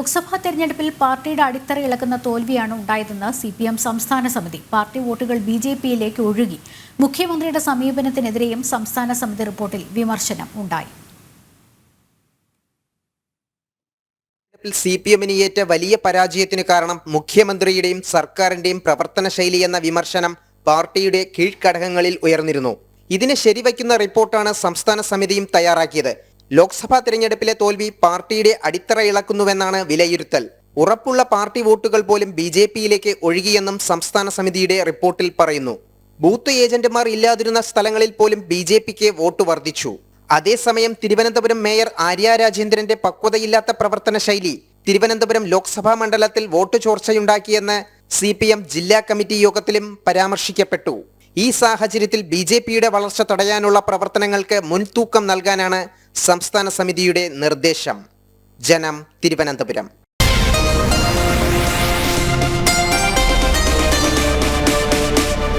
ലോക്സഭാ തെരഞ്ഞെടുപ്പിൽ പാർട്ടിയുടെ അടിത്തറ ഇളക്കുന്ന തോൽവിയാണ് ഉണ്ടായതെന്ന് CPM സംസ്ഥാന സമിതി. പാർട്ടി വോട്ടുകൾ BJPയിലേക്ക് ഒഴുകി. മുഖ്യമന്ത്രിയുടെ സമീപനത്തിനെതിരെയും സംസ്ഥാന സമിതി റിപ്പോർട്ടിൽ വിമർശനം ഉണ്ടായി. CPMന് ഏറ്റ വലിയ പരാജയത്തിന് കാരണം മുഖ്യമന്ത്രിയുടെയും സർക്കാരിന്റെയും പ്രവർത്തന ശൈലി എന്ന വിമർശനം പാർട്ടിയുടെ കീഴ്ഘടകങ്ങളിൽ ഉയർന്നിരുന്നു. ഇതിനെ ശരിവയ്ക്കുന്ന റിപ്പോർട്ടാണ് സംസ്ഥാന സമിതിയും തയ്യാറാക്കിയത്. ലോക്സഭാ തെരഞ്ഞെടുപ്പിലെ തോൽവി പാർട്ടിയുടെ അടിത്തറ ഇളക്കുന്നുവെന്നാണ് വിലയിരുത്തൽ. ഉറപ്പുള്ള പാർട്ടി വോട്ടുകൾ പോലും BJPയിലേക്ക് ഒഴുകിയെന്നും സംസ്ഥാന സമിതിയുടെ റിപ്പോർട്ടിൽ പറയുന്നു. ബൂത്ത് ഏജന്റുമാർ ഇല്ലാതിരുന്ന സ്ഥലങ്ങളിൽ പോലും BJPക്ക് വോട്ട് വർദ്ധിച്ചു. അതേസമയം തിരുവനന്തപുരം മേയർ ആര്യ രാജേന്ദ്രന്റെ പക്വതയില്ലാത്ത പ്രവർത്തന ശൈലി തിരുവനന്തപുരം ലോക്സഭാ മണ്ഡലത്തിൽ വോട്ട് ചോർച്ചയുണ്ടാക്കിയെന്ന് CPM ജില്ലാ കമ്മിറ്റി യോഗത്തിലും പരാമർശിക്കപ്പെട്ടു. ഈ സാഹചര്യത്തിൽ BJPയുടെ വളർച്ച തടയാനുള്ള പ്രവർത്തനങ്ങൾക്ക് മുൻതൂക്കം നൽകാനാണ് സംസ്ഥാന സമിതിയുടെ നിർദ്ദേശം. ജനം, തിരുവനന്തപുരം.